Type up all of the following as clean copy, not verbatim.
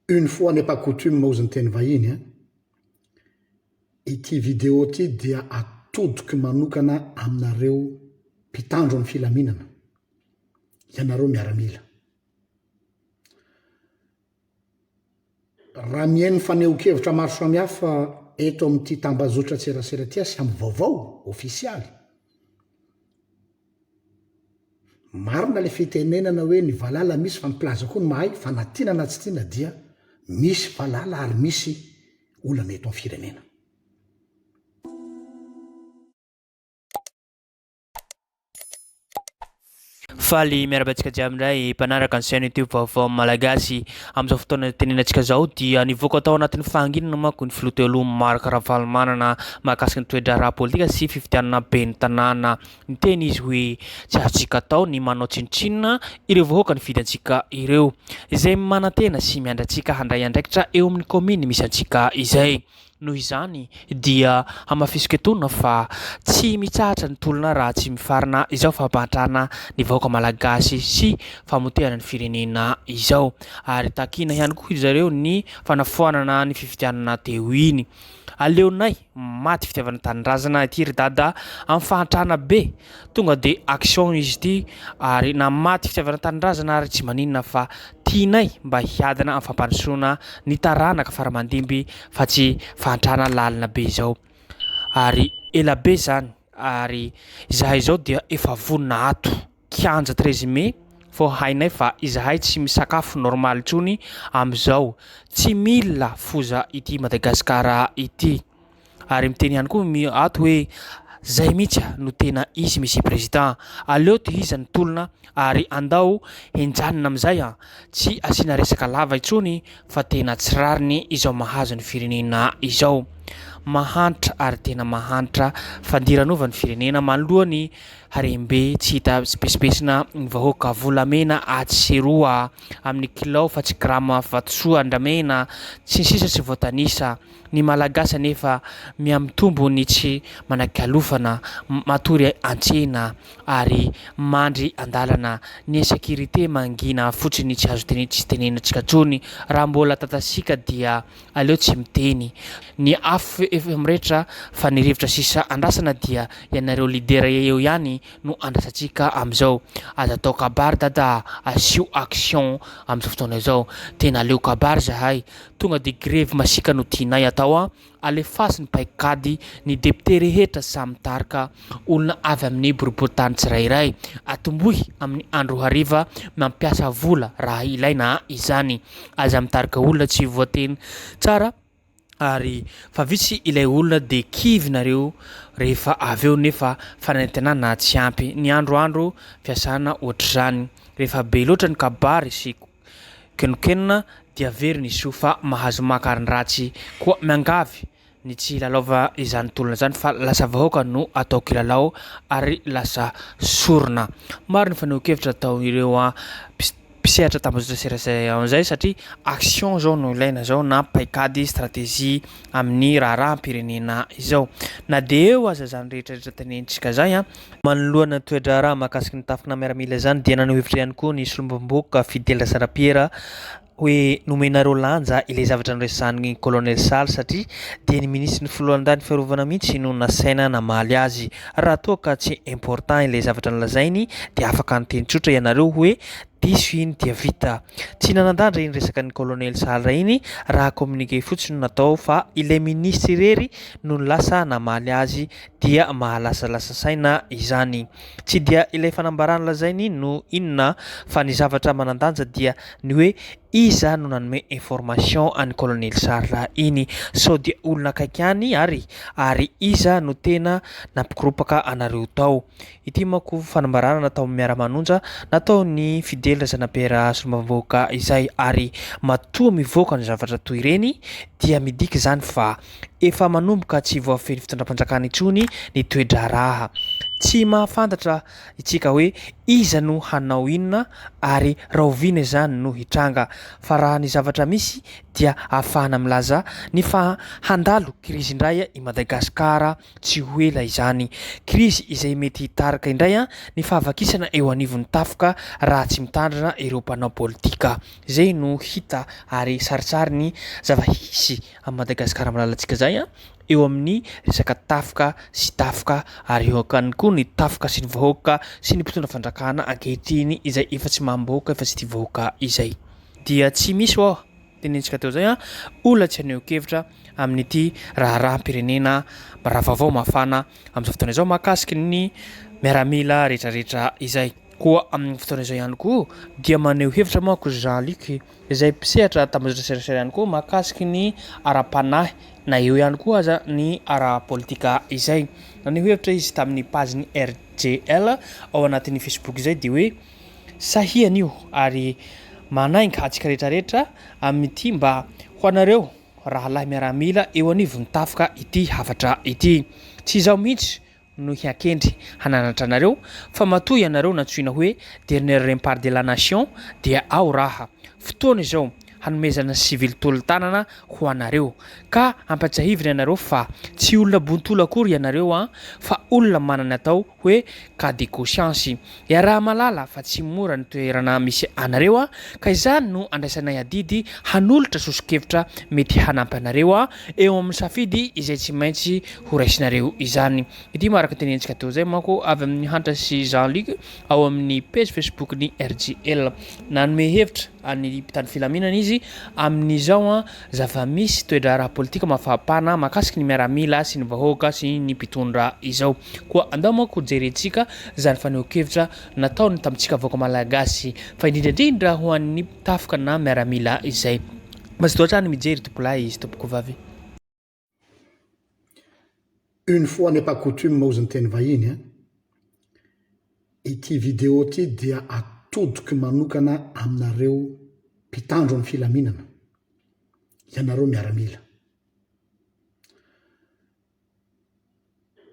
Une fois n'est pas coutume moa ny teny vahiny ity vidéo ty dia atodiky manokana aminareo mpitandro amin'ny filaminana ianareo miaramila raha mihaino faneho-kevitra maro samihafa eto amin'ity tambazotra tserasera ty sy amin'ny vaovao ofisialy marina le fitenenana hoe ny valala misy fa miplaza koa ny mahay fa natiana na tsy tiana dia misy valala ary misy olana eto amin'ny firenena. Faly miarabantsika jiambindray mpanaraka ny chaîne YouTube vaovao malagasy amin'izao fotoana tenenantsika zao dia nivoaka tao anatin'ny fahanginana manko ny filoteloha Marc Ravalomanana mahakasika ny toetra ara-politika sy fifidianana be ny tanàna ny teny izy hoe tsy azontsika atao ny manao tsinotsinona ireo vahoaka ny vidy antsika ireo izay manantena sy miandratsika handray andraikitra eo amin'ny commune misy antsika izay. Noho izany dia hamafisika etonina fa tsy mitsahatra ny tolona raha tsy mifarana izao fampahatrana ny vahoaka malagasy sy famotehana ny firenena izao ary takina ihany koa zareo ny fanafoanana ny fifidianana teo iny. Aleonay maty fitiavana tanindrazana ity ry dada amin'ny fahantrana be tonga de action izy ity ary na maty fitiavana tanindrazana ary tsy maninona fa tianay mba hiadana amin'ny fampandrosoana ny taranaka faramandimby fa tsy fahantrana lalina be izao ary ela be zany ary izahay izao dia efa vonina ato kianja 13 mai fô hainay fa izahay tsy misakafo normal intsony amin'izao tsy mila foza ity Madagasikara ity ary miteny ihany koa ato hoe zay mihitsy no tena izy misy président aleo tehizany tolona ary andao henjanina amin'izay tsy asiana resaka lava intsony fa tena tsy rariny izao mahazo ny firenena izao mahantra ary tena mahantra fandiranova ny firenena manoloany harembe tsy hita spesipesina ny vahoaka volamena atseroa amin'ny kilao fa tsy grama vatosoa andramena tsy sisa tsy voatanisa ny malagasa nefa miamitombo ny tsy manakalofana matory antsena ary mandry andalana ny sécurité mangina fotsiny tsy azo tsy tenenantsika tsony raha mbola tatasika dia aleo tsy miteny ny afo efa mirehetra fa ny rivotra sisa andrasana dia ianareo leader eo ihany no andrasantsika amin'izao aza atao kabary dada asio action amin'izao fotoana izao tena aleo kabary zahay tonga de grève masika no tianay atao alefasy ny paikady ny député rehetra samy tarika olona avy amin'ny boriboritany tsirairay atombohy amin'ny andro hariva mampiasa vola raha ilaina izany aza mitarika olona tsy voateny tsara ary fa vitsy ilay olona de kivinareo rehefa aveo nefa fanantenana tsy ampy ny androandro fiasana ohatr'izany rehefa be loatra ny kabary sy kenokenina dia very ny sofa mahazo makariny ratsy koa miangavy ny tsy lalaova izany tolona zany fa lasa vahoaka no atao kilalao ary lasa sorona maro ny faneho-kevitra atao ireo pisehatra tambazotra serasera amin'izay satria action zao no ilaina zao na paikady stratégie amin'ny raharaham-pirenena izao na de eo aza zany rehetrarehetra tenentsika zay manoloana toetra raha mahakasiky ny tafina miaramila zany dia naneho hevitra ihany koa ny solombamboka Fidèle Sarapiera hoe nomenareo lanja ilay zavatra noresahan'ny colonel Sal satria dia ny ministre ny filohandany fiarovana mihitsy no nasaina namaly azy raha toa ka tsy important ilay zavatra nolazainy dia afaka nyteny tsotra ianareo hoe diso iny dia vita tsy nanandandra iny resaka ny colonel Sal iny raha communiqué fotsiny natao fa ilay ministre rery no lasa namaly azy dia mahalasalasa saina izany tsy dia ilay fanambarana lazainy no inona fa ny zavatra manandanja dia ny hoe iza no nanome information an'ny colonel Sal iny sao dia olona akaiky any ary iza no tena nampikoropaka anareo tao ity manko fanambarana natao miara-manonja natao ny Fidèle Sarapiera solombamboka izay ary matoa mivoaka ny zavatra toy ireny dia midika zany fa efa manomboka tsy voafehy fitondram-panjakana intsony ny toedra raha tsy mahafantatra itsika hoe iza no hanao inona ary rahoviana zany no hitranga fa raha ny zavatra misy dia ahafahana milaza ny fa handalo krizy indray i Madagasikara tsy ho ela izany krizy izay mety hitarika indray ny fahavakisana eo anivon'ny tafoka raha tsy mitandrina ireo mpanao politika zay no hita ary saritsary ny zava-hisy a Madagasikara malalantsika zay eo amin'ny resaka tafoka sy tafoka ary eo akany koa ny tafoka sy ny vahoaka sy ny mpitondra fandrakana ankehitriny izay efa tsy mamboaka efa tsy tia vahoaka izay dia tsy misy ao tenentsika teo zay olona tsy haneho-kevitra amin'ity raharaham-pirenena raha vaovao mafana amin'izao fotoana izao mahakasiky ny miaramila rehetrarehetra izay koa amin'ny fotoana izao ihany koa dia maneho hevitra manko Jean-Luc izay mpisehatra tambazotra serasera ihany koa mahakasiky ny ara-panahy na eo ihany koa aza ny ara-politika izay naneho hevitra izy tamin'ny pageny RGL ao anatin'ny Facebook izay dia hoe sahiana io ary manainga antsika rehetrarehetra amin'ity mba ho anareo rahalahy miaramila eo anivon'ny tafoka ity hafatra ity tsy izao mihitsy no hiakendry hananatra anareo fa matoy ianareo natsoina hoe dernier rempart de la nation dia ao raha fotoana izao hanomezana civil tolo-tanana ho anareo ka ampatsahivina ianareo fa tsy olona bontolo akory ianareo fa olona manana atao hoe cas de conscience raha malala fa tsy mora ny toerana misy anareo ka izany no andraisanay adidy hanolotra soso-kevitra mety hanampy anareo eo amin'ny safidy izay tsy maintsy ho raisinareo izany ity maraka tenentsika teo zay manko avy amin'ny Hanta sy Jean-Luc ao amin'ny page Facebook ny RGL nanome hevitra any mpitandro filaminana izy amin'izao zava-misy toedra raha politika mafahapana makasiky ny miaramila sy ny vahoaka sy ny mpitondra izao koa andao manko jerentsika zany faneho-kevitra nataony tamintsika vahoaka malagasy fa indrindrandrindra ho an'ny tafoka na miaramila izay mazy toatrany mijery tompolahy izy tompoko vavy. Une fois n'est pas coutume maozy ny teny vahiny ity vidéo ty dia atodiky manokana aminareo mpitandro amin'ny filaminana ianareo miaramila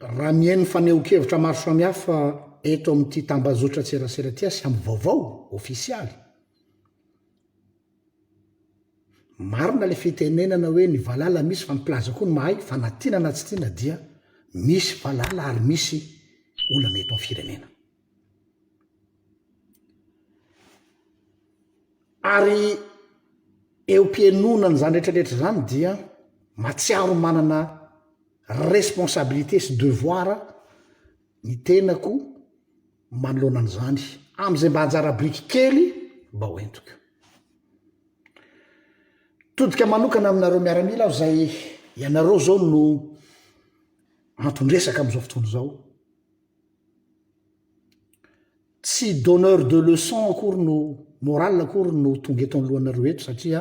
raha mihaino faneho-kevitra maro samihafa eto amin'ity tambazotra tserasera ty sy amin'ny vaovao ofisialy marina le fitenenana hoe ny valala misy fa miplaza koa ny mahay fa natiana na tsy tiana dia misy valala ary misy olana eto amin'ny firenena ary eo mpienonana zany rehetrarehetra zany dia matsiaro manana responsabilité sy devoir ny tenako manoloana an'izany am'izay mba hanjara briky kely mba ho entiko todika manokana aminareo miaramila aho zay ianareo zao no antondresaka am'izao fotoana zao tsy donneur de leçon akory no moral akory no tonga eto anylohanareo eto satria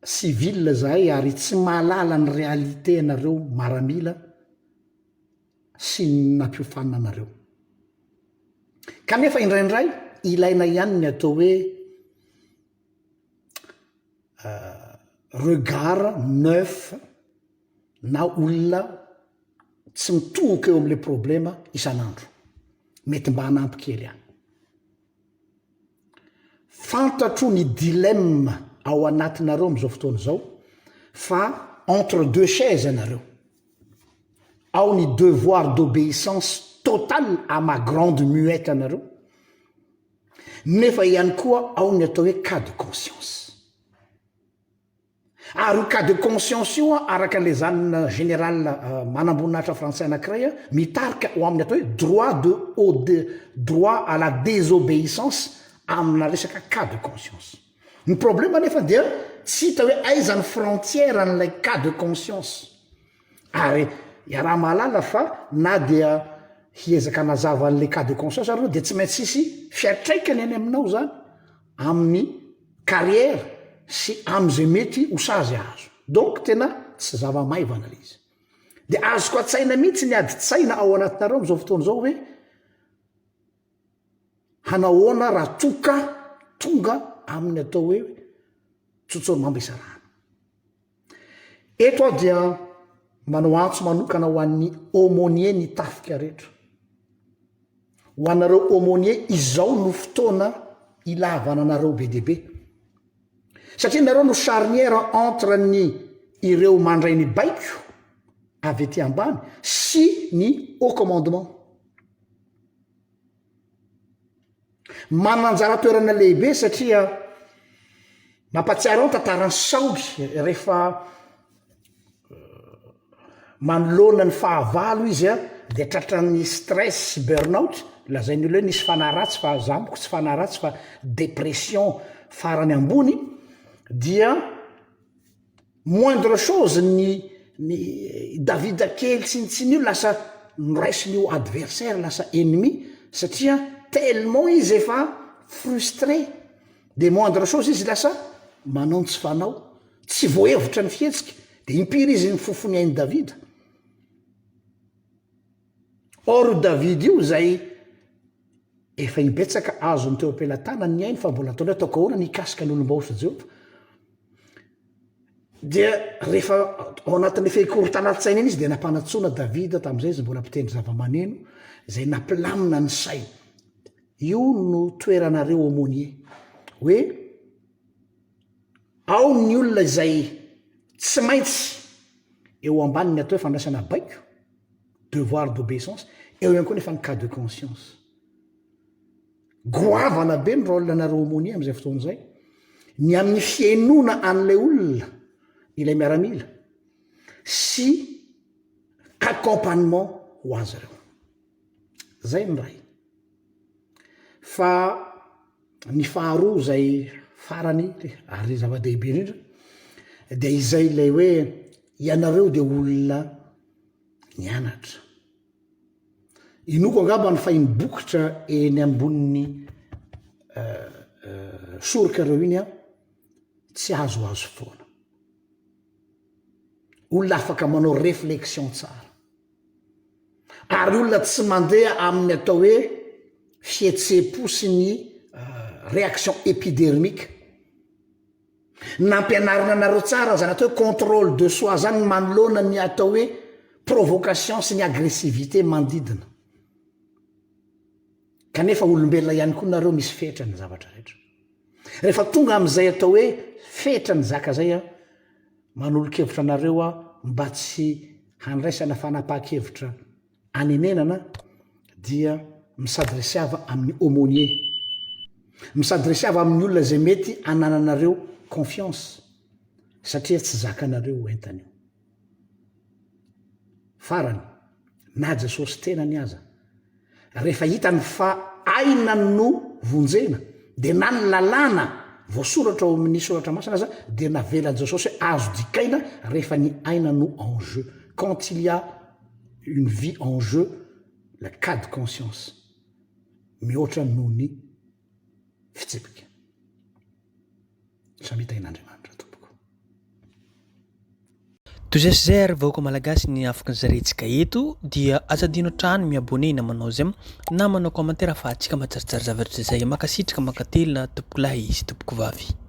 civil zahay ary tsy mahalala ny réalité anareo maramila sy nampiofanina anareo kanefa indraindray ilaina ihany ny atao hoe regard neuf na olona tsy mitohaka eo am'le problema isan'andro mety mba hanampy kely any fantatro ny dilemme ao anatinareo am'izao fotoana zao fa entre deux chaises anareo ao ny devoir d'obéissance totale à ma grande muette anareo nefa ihany koa ao ny atao hoe cas de conscience ary io cas de conscience io araka le zanina général manamboninahitra français anankiray mitarika ho amin'ny atao hoe droit à la désobéissance amina resaka cas de conscience ny problème nefa dia tsy hita hoe aizany frontière n'ilay cas de conscience ary iaraha mahalala fa na dia hiezaka nazava an'le cas de conscience ary dia tsy maintsy sisy fiatraikany any aminao zany amin'ny carrière sy am'izay mety ho sazy azo donc tena tsy zava-maivana le izy dia azoko atsaina mihitsy ny adi-tsaina ao anatinareo am'izao fotoana zao hoe hanahoana raha toka tonga amin'ny atao hoe tsotsory mambisarana eto aho dia manao antso manokana ho an'ny aumônier ny tafika rehetra ho anareo aumônier izao no fotoana ilavana anareo be deaibe satria nareo no charnière entre ny ireo mandray ny baiko avy ety ambany sy ny haut commandement mananjara toerana lehibe satria mampatsiary ao tantarany Saoly rehefa manoloana ny fahavalo izy dia tratran'ny stress sy burnout lazainy olo hoe nisy fanaratsy fa zamoko tsy fanaratsy fa dépression farany ambony dia moindre chose ny Davida kely sy ny io lasa noraisiny io adversaire lasa ennemi satria tellement izy efa frustré de moindre chose izy lasa manao tsy fanao tsy voahevitra ny fihetsika de impiry izy ny fofony ainy Davida or David io zay efa ibetsaka azo ny teo am-pelantanany ny ainy fa mbola ataony ataoko ahoana nikasika ny olom-baosy Jehovah dia rehefa ao anatin'ny fehikorontanatsaina iny izy dia nampanatsoana Davida tamin'izay izy mbola mpitendry zava-maneno zay nampilamina ny sainy io no toeranareo aumônier hoe ao ny olona izay tsy maintsy eo ambaniny atao hoe fandraisana baiko devoir d'obéissance eo ihany koa nefa ny cas de conscience goavana be ny rôle nareo aumônier am'izay fotoana izay ny amin'ny fiainona an'ilay olona ilay miaramila sy accompagnement ho azy reo zay ny ray fa ny faharoa zay farany ary zava-dehibe indrindra dia izay ilay hoe ianareo dia olona nianatra inoko angamba ny fahinybokotra eny ambonin'ny soroka reo iny tsy azoazo foana olona afaka manao réflexion tsara ary olona tsy mandeha amin'ny atao hoe fietse-po sy ny réaction épidermique nampianarina anareo tsara zany atao hoe contrôle de soi zany manoloana ny atao hoe provocation sy ny agressivité mandidina kanefa olombelona ihany koa nareo misy fetra ny zavatra rehetra rehefa tonga am'izay atao hoe fetra ny zaka zay manolo-kevitra anareo mba tsy handraisana fanapaha-kevitra anenenana dia misadresiava amin'ny aumônier misadresiava amin'ny olona zay mety anananareo confiance satria tsy zakanareo entany io farany na Jesosy tena ny aza rehefa hitany fa aina no vonjena dia na ny lalàna voasoratra ao amin'ny soratra masina aza dia navelan'i Jesosy hoe azo dikaina rehefa ny aina no en jeu quand il y a une vie en jeu le cas de conscience mihoatra noho ny fitsipika samita in'Andriamanitra tompoko toy zay sy zay ary vahoaka malagasy ny afaka nyzaretsika eto dia azadino trano miabone na manao zay na manao commentaire fa atsika matsaritsary zavatra zay makasitraka makatelina tompoko lahy izy tompoko vavy